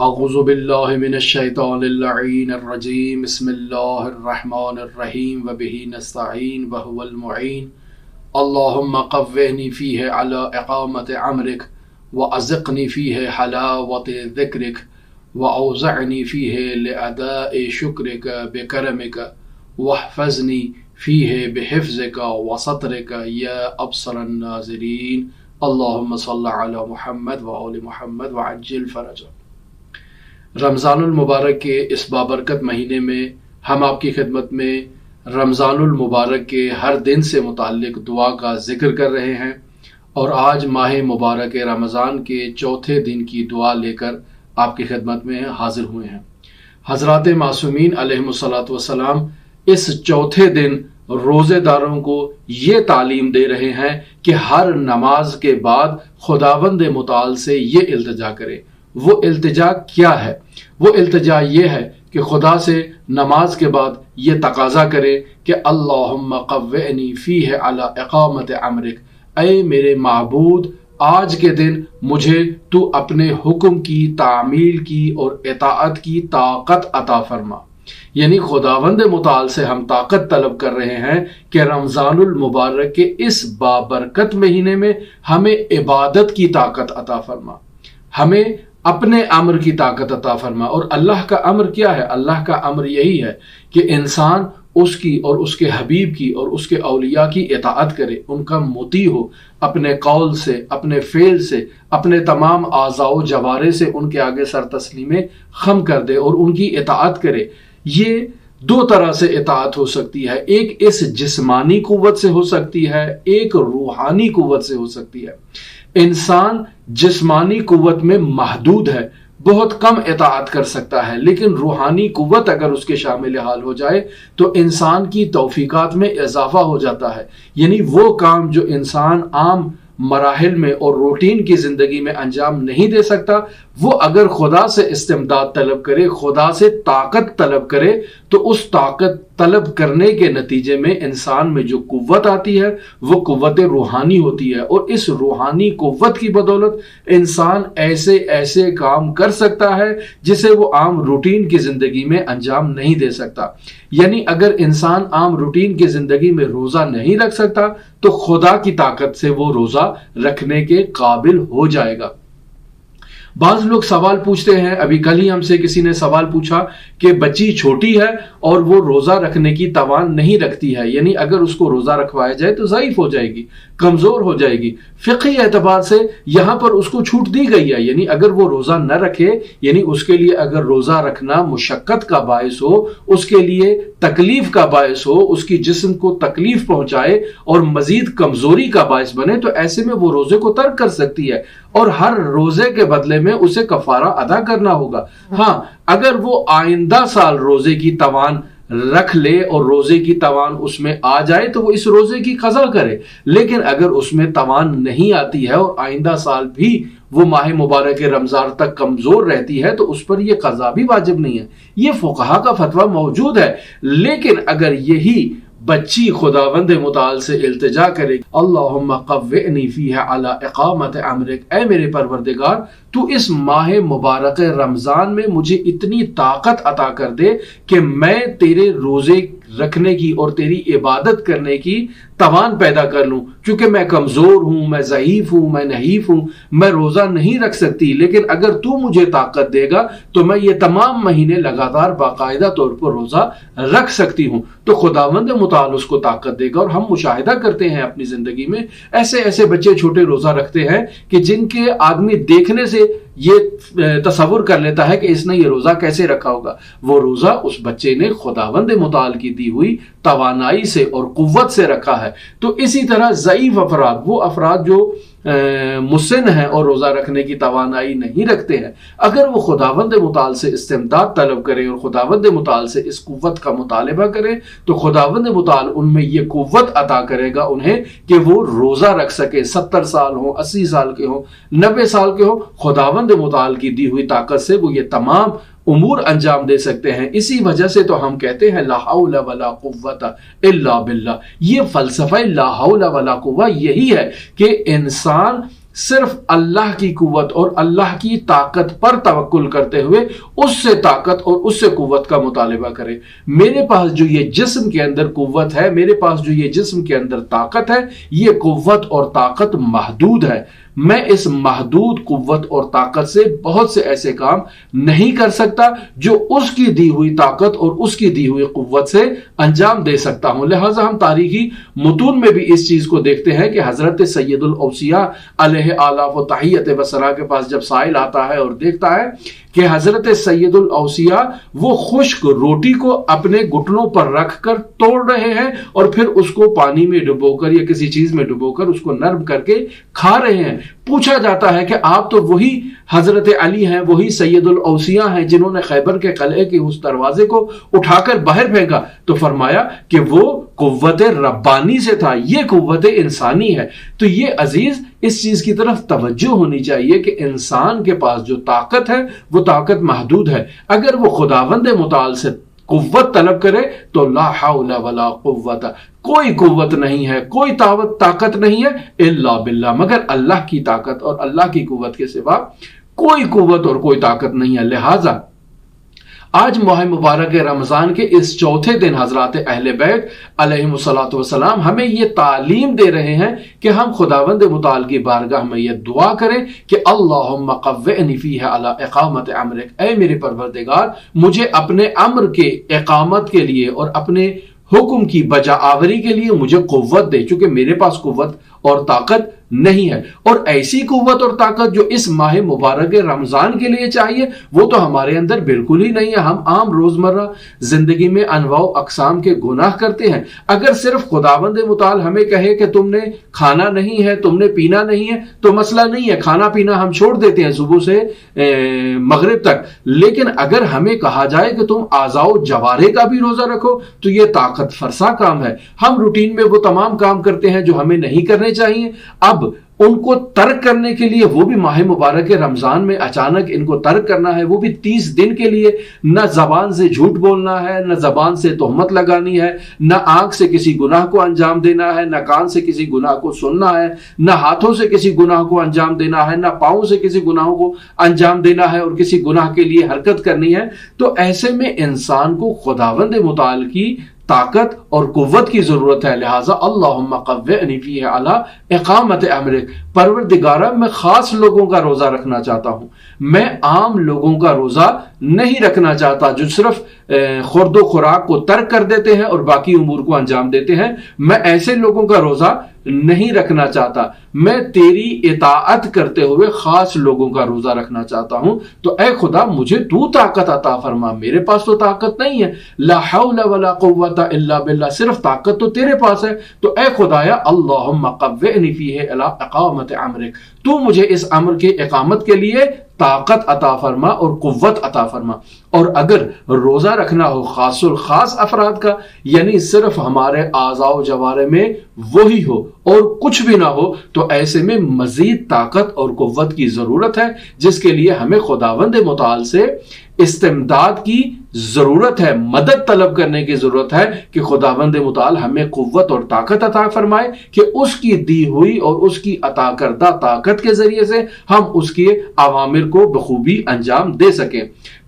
اعوذ باللہ من الشیطان اللعین الرجیم بسم اللہ الرحمن الرحیم وبہ نستعین وہو المعین اللہم قوّنی فیہ علی اقامت امرک وازقنی فیہ حلاوت ذکرک واوزعنی فیہ لأداء شکرک بکرمک واحفظنی فیہ بحفظک وسترک یا ابصر الناظرین اللہم صل علی محمد وآل محمد وعجل فرجہ۔ رمضان المبارک کے اس بابرکت مہینے میں ہم آپ کی خدمت میں رمضان المبارک کے ہر دن سے متعلق دعا کا ذکر کر رہے ہیں، اور آج ماہ مبارک رمضان کے چوتھے دن کی دعا لے کر آپ کی خدمت میں حاضر ہوئے ہیں۔ حضرات معصومین علیہم الصلاۃ والسلام اس چوتھے دن روزے داروں کو یہ تعلیم دے رہے ہیں کہ ہر نماز کے بعد خداوند متعال سے یہ التجا کرے۔ وہ التجا کیا ہے؟ وہ التجا یہ ہے کہ خدا سے نماز کے بعد یہ تقاضا کرے کہ اللہم قوّنی فیہ علی اقامت امرک، اے میرے معبود آج کے دن مجھے تو اپنے حکم کی تعمیل کی اور اطاعت کی طاقت عطا فرما۔ یعنی خداوند متعال سے ہم طاقت طلب کر رہے ہیں کہ رمضان المبارک کے اس بابرکت مہینے میں ہمیں عبادت کی طاقت عطا فرما، ہمیں اپنے امر کی طاقت عطا فرما۔ اور اللہ کا امر کیا ہے؟ اللہ کا امر یہی ہے کہ انسان اس کی اور اس کے حبیب کی اور اس کے اولیاء کی اطاعت کرے، ان کا مطیع ہو، اپنے قول سے، اپنے فعل سے، اپنے تمام اعضاء و جوارح سے ان کے آگے سر تسلیم خم کر دے اور ان کی اطاعت کرے۔ یہ دو طرح سے اطاعت ہو سکتی ہے، ایک اس جسمانی قوت سے ہو سکتی ہے، ایک روحانی قوت سے ہو سکتی ہے۔ انسان جسمانی قوت میں محدود ہے، بہت کم اطاعت کر سکتا ہے، لیکن روحانی قوت اگر اس کے شامل حال ہو جائے تو انسان کی توفیقات میں اضافہ ہو جاتا ہے۔ یعنی وہ کام جو انسان عام مراحل میں اور روٹین کی زندگی میں انجام نہیں دے سکتا، وہ اگر خدا سے استمداد طلب کرے، خدا سے طاقت طلب کرے، تو اس طاقت طلب کرنے کے نتیجے میں انسان میں جو قوت آتی ہے وہ قوت روحانی ہوتی ہے، اور اس روحانی قوت کی بدولت انسان ایسے ایسے کام کر سکتا ہے جسے وہ عام روٹین کی زندگی میں انجام نہیں دے سکتا۔ یعنی اگر انسان عام روٹین کی زندگی میں روزہ نہیں رکھ سکتا تو خدا کی طاقت سے وہ روزہ رکھنے کے قابل ہو جائے گا۔ بعض لوگ سوال پوچھتے ہیں، ابھی کل ہی ہم سے کسی نے سوال پوچھا کہ بچی چھوٹی ہے اور وہ روزہ رکھنے کی توان نہیں رکھتی ہے، یعنی اگر اس کو روزہ رکھوایا جائے تو ضعیف ہو جائے گی، کمزور ہو جائے گی۔ فقہی اعتبار سے یہاں پر اس کو چھوٹ دی گئی ہے، یعنی اگر وہ روزہ نہ رکھے، یعنی اس کے لیے اگر روزہ رکھنا مشقت کا باعث ہو، اس کے لیے تکلیف کا باعث ہو، اس کی جسم کو تکلیف پہنچائے اور مزید کمزوری کا باعث بنے، تو ایسے میں وہ روزے کو ترک کر سکتی ہے، اور ہر روزے کے بدلے میں اسے کفارہ ادا کرنا ہوگا۔ ہاں، اگر وہ آئندہ سال روزے کی توان رکھ لے اور روزے کی توان اس میں آ جائے تو وہ اس روزے کی قضا کرے، لیکن اگر اس میں توان نہیں آتی ہے اور آئندہ سال بھی وہ ماہ مبارک رمضان تک کمزور رہتی ہے تو اس پر یہ قضا بھی واجب نہیں ہے۔ یہ فقہا کا فتویٰ موجود ہے، لیکن اگر یہی بچی خداوند متعال سے التجا کرے، اللہم قوّنی فیہ علی اقامت امرک، اے میرے پروردگار تو اس ماہ مبارک رمضان میں مجھے اتنی طاقت عطا کر دے کہ میں تیرے روزے رکھنے کی اور تیری عبادت کرنے کی توان پیدا کر لوں، کیونکہ میں کمزور ہوں، میں ضعیف ہوں، میں نحیف ہوں، میں روزہ نہیں رکھ سکتی، لیکن اگر تو مجھے طاقت دے گا تو میں یہ تمام مہینے لگاتار باقاعدہ طور پر روزہ رکھ سکتی ہوں۔ تو خداوند متعال اس کو طاقت دے گا، اور ہم مشاہدہ کرتے ہیں اپنی زندگی میں ایسے ایسے بچے چھوٹے روزہ رکھتے ہیں کہ جن کے آدمی دیکھنے سے یہ تصور کر لیتا ہے کہ اس نے یہ روزہ کیسے رکھا ہوگا۔ وہ روزہ اس بچے نے خداوند متعال کی دی ہوئی توانائی سے اور قوت سے رکھا ہے۔ تو اسی طرح ضعیف افراد، وہ افراد جو مسن ہیں اور روزہ رکھنے کی توانائی نہیں رکھتے ہیں، اگر وہ خداوند متعال سے استمداد طلب کریں اور خداوند متعال سے اس قوت کا مطالبہ کریں تو خداوند متعال ان میں یہ قوت عطا کرے گا انہیں کہ وہ روزہ رکھ سکے، 70 سال ہوں، 80 سال کے ہوں، 90 سال کے ہوں، خداوند متعال کی دی ہوئی طاقت سے وہ یہ تمام امور انجام دے سکتے ہیں۔ اسی وجہ سے تو ہم کہتے ہیں لا حول ولا قوت الا باللہ۔ یہ فلسفہ لا حول ولا قوت یہی ہے کہ انسان صرف اللہ کی قوت اور اللہ کی طاقت پر توکل کرتے ہوئے اس سے طاقت اور اس سے قوت کا مطالبہ کرے۔ میرے پاس جو یہ جسم کے اندر قوت ہے، میرے پاس جو یہ جسم کے اندر طاقت ہے، یہ قوت اور طاقت محدود ہے۔ میں اس محدود قوت اور طاقت سے بہت سے ایسے کام نہیں کر سکتا جو اس کی دی ہوئی طاقت اور اس کی دی ہوئی قوت سے انجام دے سکتا ہوں۔ لہٰذا ہم تاریخی متون میں بھی اس چیز کو دیکھتے ہیں کہ حضرت سید الاوصیاء علیہ آلاف و تحیت و ثنا کے پاس جب سائل آتا ہے اور دیکھتا ہے کہ حضرت سید الاوصیاء وہ خشک روٹی کو اپنے گھٹنوں پر رکھ کر توڑ رہے ہیں اور پھر اس کو پانی میں ڈبو کر یا کسی چیز میں ڈبو کر اس کو نرم کر کے کھا رہے ہیں، پوچھا جاتا ہے کہ آپ تو وہی حضرت علی ہیں، وہی سید الاوصیاء ہیں جنہوں نے خیبر کے قلعے کے اس دروازے کو اٹھا کر باہر پھینکا، تو فرمایا کہ وہ قوت ربانی سے تھا، یہ قوت انسانی ہے۔ تو یہ عزیز اس چیز کی طرف توجہ ہونی چاہیے کہ انسان کے پاس جو طاقت ہے وہ طاقت محدود ہے۔ اگر وہ خداوند متعال سے قوت طلب کرے تو لا حول ولا قوت، کوئی قوت نہیں ہے، کوئی طاقت نہیں ہے الا باللہ، مگر اللہ کی طاقت اور اللہ کی قوت کے سوا کوئی قوت اور کوئی طاقت نہیں ہے۔ لہٰذا آج ماہ مبارک رمضان کے اس چوتھے دن حضرات اہل بیت علیہم الصلوۃ والسلام ہمیں یہ تعلیم دے رہے ہیں کہ ہم خداوند متعال کی بارگاہ میں یہ دعا کریں کہ اللہم قوّنی فیہ علی اقامت امرک، اے میرے پروردگار مجھے اپنے امر کے اقامت کے لیے اور اپنے حکم کی بجا آوری کے لیے مجھے قوت دے، چونکہ میرے پاس قوت اور طاقت نہیں ہے۔ اور ایسی قوت اور طاقت جو اس ماہ مبارک رمضان کے لیے چاہیے وہ تو ہمارے اندر بالکل ہی نہیں ہے۔ ہم عام روزمرہ زندگی میں انواع و اقسام کے گناہ کرتے ہیں۔ اگر صرف خداوند متعال ہمیں کہے کہ تم نے کھانا نہیں ہے، تم نے پینا نہیں ہے، تو مسئلہ نہیں ہے، کھانا پینا ہم چھوڑ دیتے ہیں صبح سے مغرب تک۔ لیکن اگر ہمیں کہا جائے کہ تم اعضاء و جوارح کا بھی روزہ رکھو تو یہ طاقت فرسا کام ہے۔ ہم روٹین میں وہ تمام کام کرتے ہیں جو ہمیں نہیں کرنے چاہیے، اب ان کو ترک کرنے کے لیے وہ بھی ماہ مبارک رمضان میں اچانک ان کو ترک کرنا ہے، وہ بھی 30 دن کے لیے، نہ زبان سے جھوٹ بولنا ہے، نہ زبان سے تہمت لگانی ہے، نہ آنکھ سے کسی گناہ کو انجام دینا ہے، نہ کان سے کسی گناہ کو سننا ہے، نہ ہاتھوں سے کسی گناہ کو انجام دینا ہے، نہ پاؤں سے کسی گناہ کو انجام دینا ہے اور کسی گناہ کے لیے حرکت کرنی ہے۔ تو ایسے میں انسان کو خداوند متعال کی طاقت اور قوت کی ضرورت ہے۔ لہٰذا اللہم قوّنی فیہ علی اقامت امرک، پروردگارہ میں خاص لوگوں کا روزہ رکھنا چاہتا ہوں، میں عام لوگوں کا روزہ نہیں رکھنا چاہتا جو صرف خورد و خوراک کو ترک کر دیتے ہیں اور باقی امور کو انجام دیتے ہیں۔ میں ایسے لوگوں کا روزہ نہیں رکھنا چاہتا، میں تیری اطاعت کرتے ہوئے خاص لوگوں کا روزہ رکھنا چاہتا ہوں۔ تو اے خدا مجھے تو طاقت عطا فرما، میرے پاس تو طاقت نہیں ہے، لا حول ولا قوت الا باللہ، صرف طاقت تو تیرے پاس ہے۔ تو اے خدایا اللہم قوّنی فیہ علی اقامت امرک، تو مجھے اس امر کے اقامت کے لیے طاقت عطا فرما اور قوت عطا فرما۔ اور اگر روزہ رکھنا ہو خاص الخاص افراد کا، یعنی صرف ہمارے اعضاء و جوارح میں وہی ہو اور کچھ بھی نہ ہو، تو ایسے میں مزید طاقت اور قوت کی ضرورت ہے، جس کے لیے ہمیں خداوند متعال سے استمداد کی ضرورت ہے، مدد طلب کرنے کی ضرورت ہے کہ خداوند متعال ہمیں قوت اور طاقت عطا فرمائے کہ اس کی دی ہوئی اور اس کی عطا کردہ طاقت کے ذریعے سے ہم اس کے اوامر کو بخوبی انجام دے سکیں۔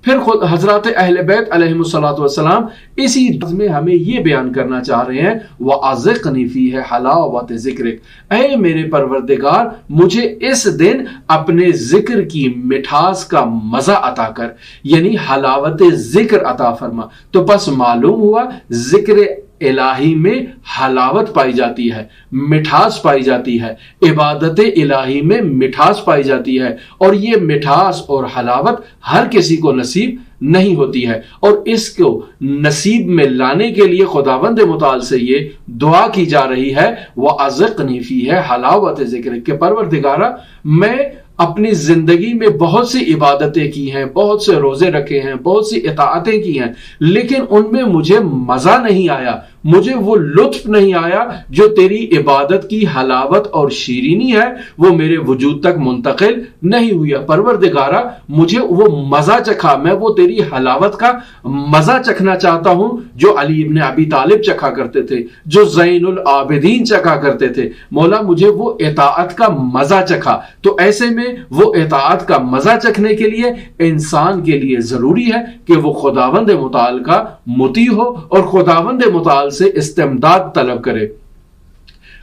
پھر خود حضرات اہل بیت علیہم الصلوۃ والسلام اسی میں ہمیں یہ بیان کرنا چاہ رہے ہیں وَأَذِقْنِ فِيهِ حَلَاوَةَ ذِكْرِكَ، اے میرے پروردگار مجھے اس دن اپنے ذکر کی مٹھاس کا مزہ عطا کر، یعنی حلاوت ذکر عطا فرما۔ تو بس معلوم ہوا ذکر الہی میں حلاوت پائی جاتی ہے، مٹھاس پائی جاتی ہے، عبادت الہی میں مٹھاس پائی جاتی ہے، اور یہ مٹھاس اور حلاوت ہر کسی کو نصیب نہیں ہوتی ہے۔ اور اس کو نصیب میں لانے کے لیے خداوند متعال سے یہ دعا کی جا رہی ہے وَأَذِقْنِ فِيهِ حَلَاوَةَ ذِكْرِكَ، کہ پروردگارہ میں اپنی زندگی میں بہت سی عبادتیں کی ہیں، بہت سے روزے رکھے ہیں، بہت سی اطاعتیں کی ہیں، لیکن ان میں مجھے مزہ نہیں آیا، مجھے وہ لطف نہیں آیا جو تیری عبادت کی حلاوت اور شیرینی ہے وہ میرے وجود تک منتقل نہیں ہوئی. پروردگارا مجھے وہ مزہ چکھا, میں وہ تیری حلاوت کا مزہ چکھنا چاہتا ہوں جو علی ابن ابی طالب چکھا کرتے تھے, جو زین العابدین چکھا کرتے تھے. مولا مجھے وہ اطاعت کا مزہ چکھا. تو ایسے میں وہ اطاعت کا مزہ چکھنے کے لیے انسان کے لیے ضروری ہے کہ وہ خداوند متعال کا مطیع ہو اور خداوند متعال سے استمداد طلب کرے.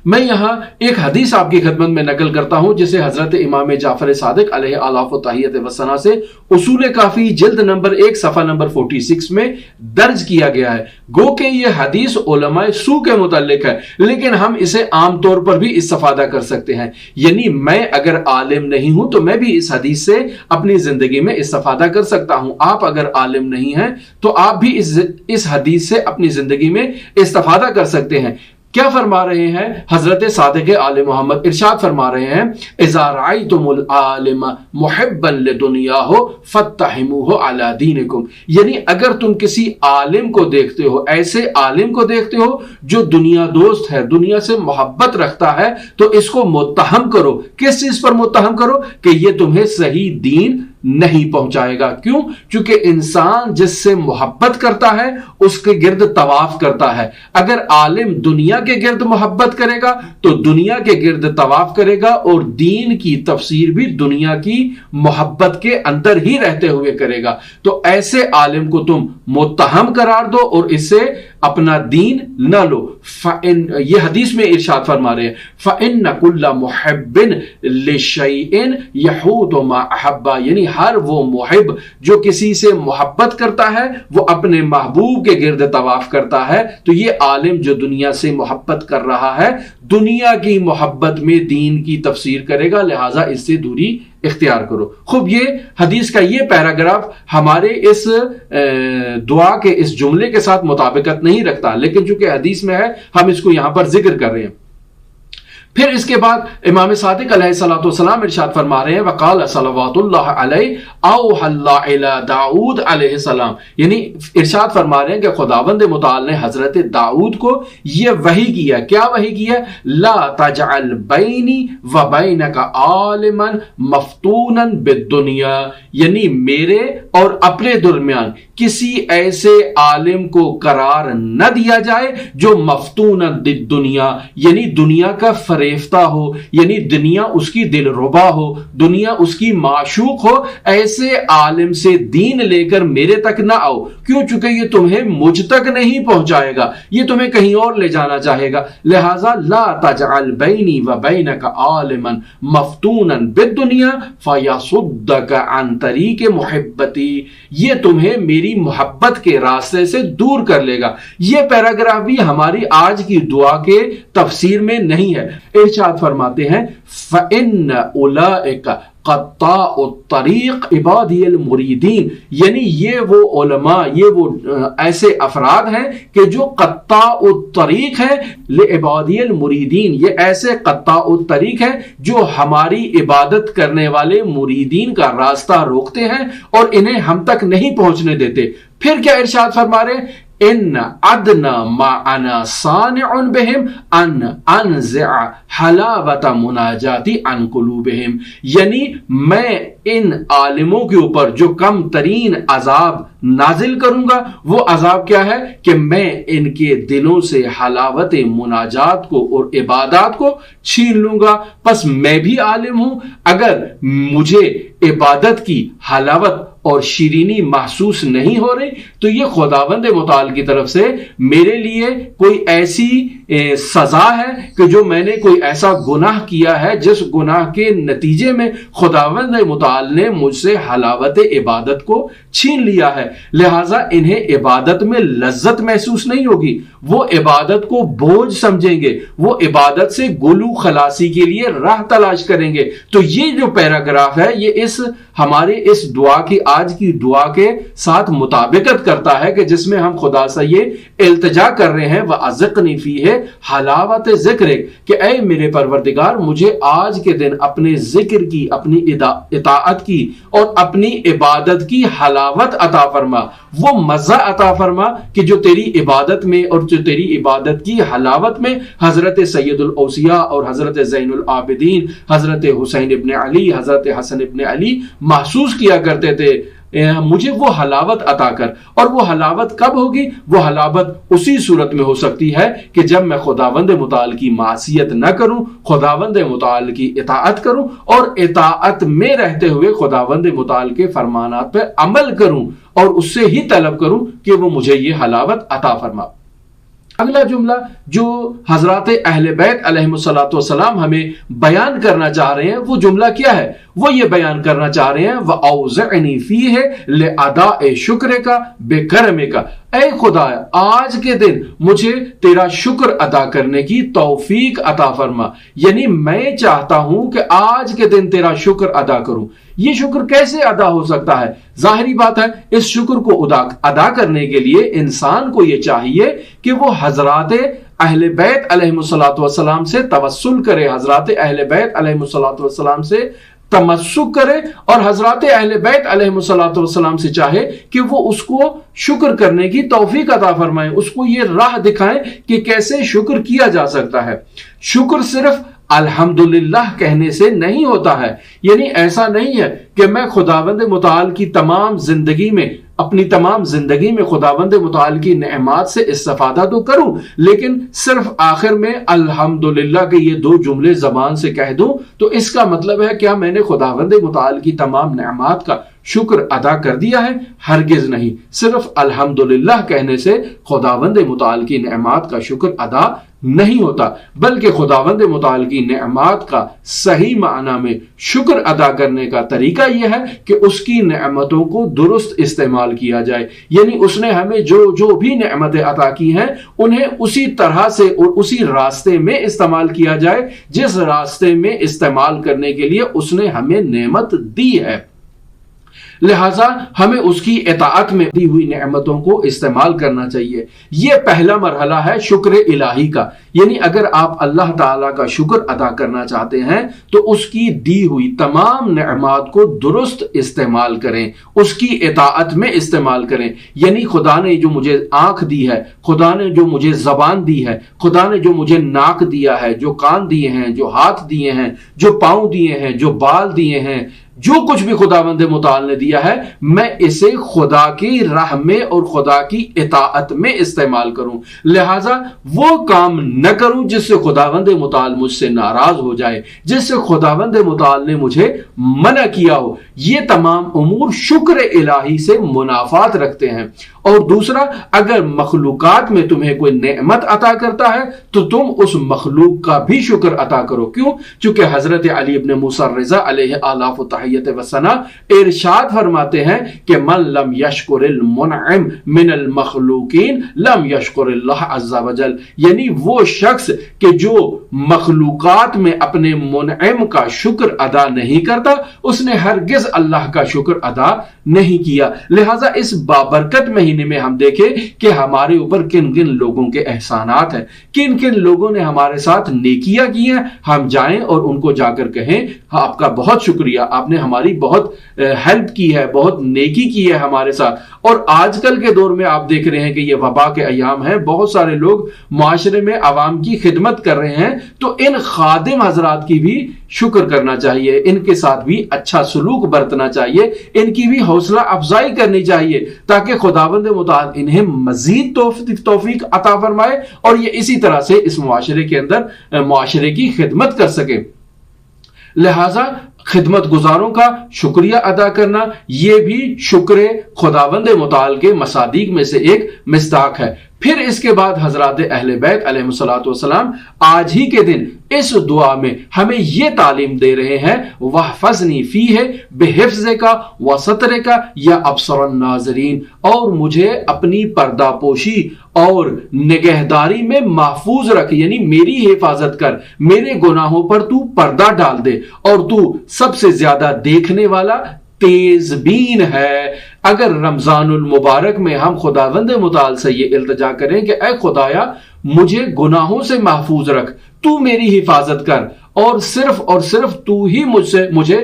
میں یہاں ایک حدیث آپ کی خدمت میں نقل کرتا ہوں جسے حضرت امام جعفر صادق علیہ آلاف و تحیت و ثنا سے اصول کافی جلد نمبر 1 صفحہ نمبر 46 میں درج کیا گیا ہے. گو کہ یہ حدیث علماء سو کے متعلق ہے لیکن ہم اسے عام طور پر بھی استفادہ کر سکتے ہیں. یعنی میں اگر عالم نہیں ہوں تو میں بھی اس حدیث سے اپنی زندگی میں استفادہ کر سکتا ہوں. آپ اگر عالم نہیں ہیں تو آپ بھی اس حدیث سے اپنی زندگی میں استفادہ کر سکتے ہیں. کیا فرما رہے ہیں حضرت صادق آل محمد؟ ارشاد فرما رہے ہیں اذا رأیتم العالم محبا لدنیاہ فاتہموہ علی دینکم. یعنی اگر تم کسی عالم کو دیکھتے ہو, ایسے عالم کو دیکھتے ہو جو دنیا دوست ہے, دنیا سے محبت رکھتا ہے, تو اس کو متہم کرو. کس چیز پر متہم کرو؟ کہ یہ تمہیں صحیح دین نہیں پہنچائے گا. کیوں؟ چونکہ انسان جس سے محبت کرتا ہے اس کے گرد طواف کرتا ہے. اگر عالم دنیا کے گرد محبت کرے گا تو دنیا کے گرد طواف کرے گا اور دین کی تفسیر بھی دنیا کی محبت کے اندر ہی رہتے ہوئے کرے گا. تو ایسے عالم کو تم متہم قرار دو اور اس سے اپنا دین نہ لو. یہ حدیث میں ارشاد فرما رہے ہیں فَإِنَّ كُلَّ مُحِبٍ لِشَيْءٍ يَحُودُ مَا أَحَبَّ. یعنی ہر وہ محب جو کسی سے محبت کرتا ہے وہ اپنے محبوب کے گرد طواف کرتا ہے. تو یہ عالم جو دنیا سے محبت کر رہا ہے دنیا کی محبت میں دین کی تفسیر کرے گا, لہٰذا اس سے دوری اختیار کرو. خوب یہ حدیث کا یہ پیراگراف ہمارے اس دعا کے اس جملے کے ساتھ مطابقت نہیں رکھتا, لیکن چونکہ حدیث میں ہے ہم اس کو یہاں پر ذکر کر رہے ہیں. پھر اس کے بعد امام صادق علیہ الصلوۃ والسلام ارشاد فرما رہے ہیں وقال صلوات اللہ علیہ اوحى اللہ الی داؤد علیہ السلام. یعنی ارشاد فرما رہے ہیں کہ خداوند متعال نے حضرت داؤد کو یہ وحی کیا. کیا وحی کیا؟ لا تجعل بینی وبینک عالما مفتونا بالدنیا. یعنی میرے اور اپنے درمیان کسی ایسے عالم کو قرار نہ دیا جائے جو مفتون بالدنیا یعنی دنیا کا فریفتہ ہو, یعنی دنیا اس کی دل ربا ہو, دنیا اس کی معشوق ہو. ایسے عالم سے دین لے کر میرے تک نہ آؤ. کیوں؟ چونکہ یہ تمہیں مجھ تک نہیں پہنچائے گا, یہ تمہیں کہیں اور لے جانا چاہے گا. لہذا لا تجعل بینی وبینک عالما مفتونا بالدنیا فیصدک عن طریق محبتی. یہ تمہیں میری محبت کے راستے سے دور کر لے گا. یہ پیراگراف بھی ہماری آج کی دعا کے تفسیر میں نہیں ہے. ارشاد فرماتے ہیں فَإِنَّ أُولَئِكَ قطاع الطریق عبادی المریدین. یعنی یہ وہ علماء, یہ وہ ایسے افراد ہیں کہ جو قطاع الطریق ہیں لعبادی المریدین. یہ ایسے قطاع الطریق ہیں جو ہماری عبادت کرنے والے مریدین کا راستہ روکتے ہیں اور انہیں ہم تک نہیں پہنچنے دیتے. پھر کیا ارشاد فرما رہے ہیں ان ادنا ما انا صانع بهم ان انزع حلاوت مناجاتی عن قلوبهم. یعنی میں ان عالموں کے اوپر جو کم ترین عذاب نازل کروں گا وہ عذاب کیا ہے کہ میں ان کے دلوں سے حلاوت مناجات کو اور عبادات کو چھین لوں گا. پس میں بھی عالم ہوں, اگر مجھے عبادت کی حلاوت اور شیرینی محسوس نہیں ہو رہی تو یہ خداوند متعال کی طرف سے میرے لیے کوئی ایسی سزا ہے کہ جو میں نے کوئی ایسا گناہ کیا ہے جس گناہ کے نتیجے میں خداوند متعال نے مجھ سے حلاوت عبادت کو چھین لیا ہے. لہٰذا انہیں عبادت میں لذت محسوس نہیں ہوگی, وہ عبادت کو بوجھ سمجھیں گے, وہ عبادت سے گلو خلاصی کے لیے راہ تلاش کریں گے. تو یہ جو پیراگراف ہے یہ ہمارے اس دعا کی آج کی دعا کے ساتھ مطابقت کرتا ہے کہ جس میں ہم خدا سے یہ التجا کر رہے ہیں وَأَزِقْنِي فِيهِ حلاوت ذکر کہ اے میرے پروردگار مجھے آج کے دن اپنے ذکر کی، اپنی اطاعت کی اور اپنی عبادت کی حلاوت عطا فرما، وہ مزہ عطا فرما کہ جو تیری عبادت میں اور جو تیری عبادت کی حلاوت میں حضرت سید الاوصیاء اور حضرت زین العابدین، حضرت حسین ابن علی، حضرت حسن ابن علی محسوس کیا کرتے تھے، مجھے وہ حلاوت عطا کر۔ اور وہ حلاوت کب ہوگی؟ وہ حلاوت اسی صورت میں ہو سکتی ہے کہ جب میں خداوند متعال کی معصیت نہ کروں، خداوند متعال کی اطاعت کروں اور اطاعت میں رہتے ہوئے خداوند متعال کے فرمانات پر عمل کروں اور اس سے ہی طلب کروں کہ وہ مجھے یہ حلاوت عطا فرما۔ اگلا جملہ جو حضرات اہل بیت علیہم السلام ہمیں بیان کرنا چاہ رہے ہیں، وہ جملہ کیا ہے؟ وہ یہ بیان کرنا چاہ رہے ہیں وَأَوْزِعْنِي فِيهِ لِأَدَاءِ شُكْرِكَ بِكَرْمِكَ، اے خدا آج کے دن مجھے تیرا شکر ادا کرنے کی توفیق عطا فرما، یعنی میں چاہتا ہوں کہ آج کے دن تیرا شکر ادا کروں۔ یہ شکر کیسے ادا ہو سکتا ہے؟ ظاہری بات ہے اس شکر کو ادا کرنے کے لیے انسان کو یہ چاہیے کہ وہ حضرات اہل بیت علیہم السلام سے توسل کرے، حضرات اہل بیت علیہم السلام سے تمسک کرے اور حضرات اہل بیت علیہم السلام سے چاہے کہ وہ اس کو شکر کرنے کی توفیق عطا فرمائیں، اس کو یہ راہ دکھائیں کہ کیسے شکر کیا جا سکتا ہے۔ شکر صرف الحمدللہ کہنے سے نہیں ہوتا ہے، یعنی ایسا نہیں ہے کہ میں خداوند متعال کی تمام زندگی میں، اپنی تمام زندگی میں خداوند متعال کی نعمات سے استفادہ تو کروں لیکن صرف آخر میں الحمدللہ کے یہ دو جملے زبان سے کہہ دوں تو اس کا مطلب ہے کیا میں نے خداوند متعال کی تمام نعمات کا شکر ادا کر دیا ہے؟ ہرگز نہیں۔ صرف الحمدللہ کہنے سے خداوند متعال کی نعمات کا شکر ادا نہیں ہوتا، بلکہ خداوند متعال کی نعمات کا صحیح معنی میں شکر ادا کرنے کا طریقہ یہ ہے کہ اس کی نعمتوں کو درست استعمال کیا جائے، یعنی اس نے ہمیں جو بھی نعمتیں عطا کی ہیں انہیں اسی طرح سے اور اسی راستے میں استعمال کیا جائے جس راستے میں استعمال کرنے کے لیے اس نے ہمیں نعمت دی ہے۔ لہٰذا ہمیں اس کی اطاعت میں دی ہوئی نعمتوں کو استعمال کرنا چاہیے۔ یہ پہلا مرحلہ ہے شکر الہی کا، یعنی اگر آپ اللہ تعالیٰ کا شکر ادا کرنا چاہتے ہیں تو اس کی دی ہوئی تمام نعمات کو درست استعمال کریں، اس کی اطاعت میں استعمال کریں، یعنی خدا نے جو مجھے آنکھ دی ہے، خدا نے جو مجھے زبان دی ہے، خدا نے جو مجھے ناک دیا ہے، جو کان دیے ہیں، جو ہاتھ دیے ہیں، جو پاؤں دیے ہیں، جو بال دیے ہیں، جو کچھ بھی خداوند متعال نے دیا ہے میں اسے خدا کی راہ میں اور خدا کی اطاعت میں استعمال کروں، لہٰذا وہ کام نہ کروں جس سے خداوند متعال مجھ سے ناراض ہو جائے، جس سے خداوند متعال نے مجھے منع کیا ہو۔ یہ تمام امور شکر الہی سے منافات رکھتے ہیں۔ اور دوسرا، اگر مخلوقات میں تمہیں کوئی نعمت عطا کرتا ہے تو تم اس مخلوق کا بھی شکر عطا کرو۔ کیوں؟ چونکہ حضرت علی ابن موسیٰ الرضا علیہ آلاف و تحیت و ثنا ارشاد فرماتے ہیں کہ من لم یشکر المنعم من المخلوقین لم یشکر اللہ عز وجل، یعنی وہ شخص کہ جو مخلوقات میں اپنے منعم کا شکر ادا نہیں کرتا اس نے ہرگز اللہ کا شکر ادا نہیں کیا۔ لہٰذا اس بابرکت مہینے میں ہم دیکھیں کہ ہمارے اوپر کن کن لوگوں کے احسانات ہیں، کن کن لوگوں نے ہمارے ساتھ نیکیاں کی ہیں، ہم جائیں اور ان کو جا کر کہیں آپ کا بہت شکریہ، آپ نے ہماری بہت ہیلپ کی ہے، بہت نیکی کی ہے ہمارے ساتھ۔ اور آج کل کے دور میں آپ دیکھ رہے ہیں کہ یہ وبا کے ایام ہیں، بہت سارے لوگ معاشرے میں عوام کی خدمت کر رہے ہیں، تو ان خادم حضرات کی بھی شکر کرنا چاہیے، ان کے ساتھ بھی اچھا سلوک برتنا چاہیے، ان کی بھی حوصلہ افزائی کرنی چاہیے تاکہ خداوند متعال انہیں مزید توفیق عطا فرمائے اور یہ اسی طرح سے اس معاشرے کے اندر معاشرے کی خدمت کر سکے۔ لہٰذا خدمت گزاروں کا شکریہ ادا کرنا یہ بھی شکر خداوند متعال کے مصادیق میں سے ایک مصداق ہے۔ پھر اس کے بعد حضرات اہل بیت علیہم السلام آج ہی کے دن اس دعا میں ہمیں یہ تعلیم دے رہے ہیں وَحْفَظْنِي فِيهِ بِحِفْظِكَ وَسَتْرِكَ یا ابصر الناظرین، اور مجھے اپنی پردہ پوشی اور نگہداری میں محفوظ رکھ، یعنی میری حفاظت کر، میرے گناہوں پر تو پردہ ڈال دے اور تو سب سے زیادہ دیکھنے والا تیز بین ہے۔ اگر رمضان المبارک میں ہم خداوند متعال سے یہ التجا کریں کہ اے خدایا مجھے گناہوں سے محفوظ رکھ، تو میری حفاظت کر، اور صرف تو ہی مجھے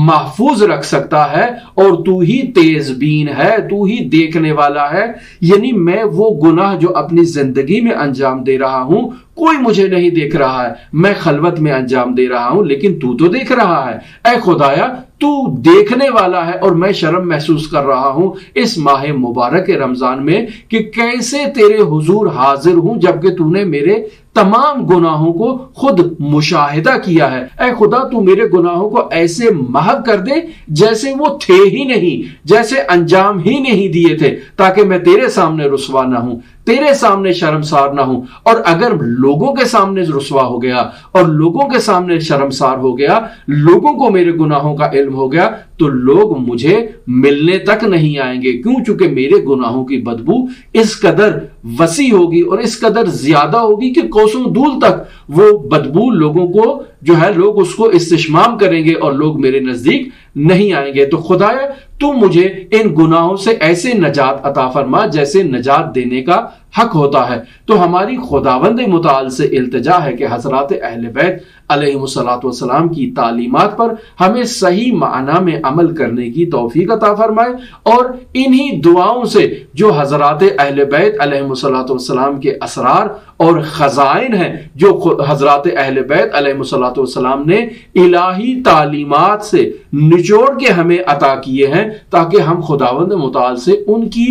محفوظ رکھ سکتا ہے، اور تو ہی تیز بین ہے، تو ہی دیکھنے والا ہے، یعنی میں وہ گناہ جو اپنی زندگی میں انجام دے رہا ہوں کوئی مجھے نہیں دیکھ رہا ہے، میں خلوت میں انجام دے رہا ہوں لیکن تو دیکھ رہا ہے، اے خدایا تو دیکھنے والا ہے، اور میں شرم محسوس کر رہا ہوں اس ماہ مبارک رمضان میں کہ کیسے تیرے حضور حاضر ہوں جبکہ تو نے میرے تمام گناہوں کو خود مشاہدہ کیا ہے۔ اے خدا تو میرے گناہوں کو ایسے محو کر دے جیسے وہ تھے ہی نہیں، جیسے انجام ہی نہیں دیے تھے، تاکہ میں تیرے سامنے رسوا نہ ہوں، تیرے سامنے شرمسار نہ ہوں۔ اور اگر لوگوں کے سامنے رسوا ہو گیا اور لوگوں کے سامنے شرمسار ہو گیا، لوگوں کو میرے گناہوں کا علم ہو گیا، تو لوگ مجھے ملنے تک نہیں آئیں گے، کیوں؟ چونکہ میرے گناہوں کی بدبو اس قدر وسیع ہوگی اور اس قدر زیادہ ہوگی کہ کوسوں دور تک وہ بدبو لوگوں کو جو ہے لوگ اس کو استشمام کریں گے اور لوگ میرے نزدیک نہیں آئیں گے۔ تو خدایا تو مجھے ان گناہوں سے ایسے نجات عطا فرما جیسے نجات دینے کا حق ہوتا ہے۔ تو ہماری خداوند متعال سے التجا ہے کہ حضرات اہل بیت علیہ الصلوۃ والسلام کی تعلیمات پر ہمیں صحیح معنی میں عمل کرنے کی توفیق عطا فرمائے، اور انہی دعاؤں سے جو حضرات اہل بیت علیہ الصلوۃ والسلام کے اسرار اور خزائن ہیں، جو حضرات اہل بیت علیہ الصلوۃ والسلام نے الہی تعلیمات سے نچوڑ کے ہمیں عطا کیے ہیں، تاکہ ہم خداوند متعال سے ان کی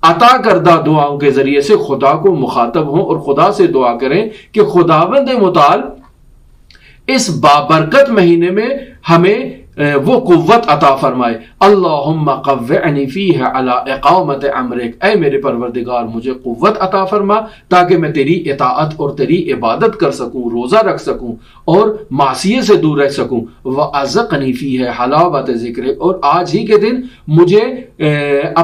عطا کردہ دعاؤں کے ذریعے سے خدا کو مخاطب ہوں اور خدا سے دعا کریں کہ خداوند متعال اس بابرکت مہینے میں ہمیں وہ قوت عطا فرمائے۔ اللہم قوعنی فیہ علی اقامت امرک، اے میرے پروردگار مجھے قوت عطا فرما تاکہ میں تیری اطاعت اور تیری عبادت کر سکوں، روزہ رکھ سکوں اور معصیت سے دور رہ سکوں۔ وَأَذِقْنِي فِيهِ حلاوت ذکرک، اور آج ہی کے دن مجھے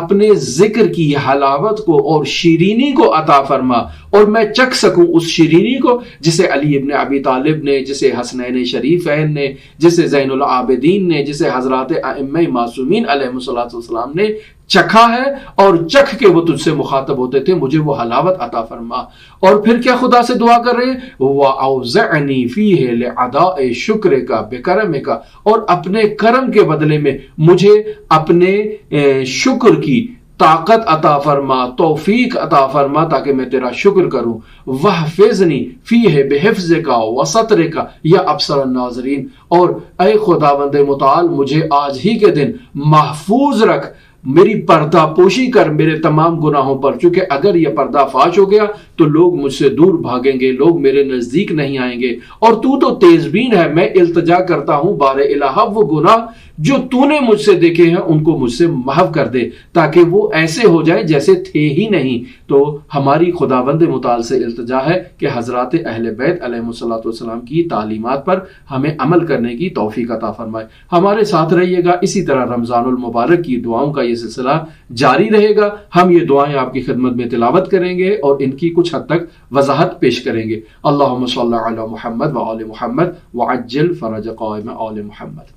اپنے ذکر کی حلاوت کو اور شیرینی کو عطا فرما، اور میں چکھ سکوں اس شیرینی کو جسے علی ابن ابی طالب نے، جسے حسنین شریفین نے، جسے زین العابدین نے، جسے حضرات ائمہ معصومین علیہ السلام نے چکھا ہے، اور چکھ کے وہ تجھ سے مخاطب ہوتے تھے، مجھے وہ حلاوت عطا فرما۔ اور پھر کیا خدا سے دعا کر رہے ہیں؟ وَأَوْزِعْنِي فِيهِ لِعَدَاءِ شُكْرِكَ بِكَرَمِكَ، اور اپنے کرم کے بدلے میں مجھے اپنے شکر کی طاقت عطا فرما، توفیق عطا فرما تاکہ میں تیرا شکر کروں۔ وَحْفِظْنِي فِيهِ بِحِفْظِكَ وَسَتْرِكَ یا ابصر الناظرین، اور اے خداوند متعال مجھے آج ہی کے دن محفوظ رکھ، میری پردہ پوشی کر میرے تمام گناہوں پر، چونکہ اگر یہ پردہ فاش ہو گیا تو لوگ مجھ سے دور بھاگیں گے، لوگ میرے نزدیک نہیں آئیں گے، اور تو تیز بین ہے۔ میں التجا کرتا ہوں بار الہ وہ گناہ جو تو نے مجھ سے دیکھے ہیں ان کو مجھ سے محو کر دے، تاکہ وہ ایسے ہو جائیں جیسے تھے ہی نہیں۔ تو ہماری خداوند متعال سے التجا ہے کہ حضرات اہل بیت علیہ الصلوۃ والسلام کی تعلیمات پر ہمیں عمل کرنے کی توفیق عطا فرمائے۔ ہمارے ساتھ رہیے گا، اسی طرح رمضان المبارک کی دعاؤں کا یہ سلسلہ جاری رہے گا، ہم یہ دعائیں آپ کی خدمت میں تلاوت کریں گے اور ان کی کچھ حد تک وضاحت پیش کریں گے۔ اللہم صلی علی محمد وآل محمد وعجل فرج قائم آل محمد۔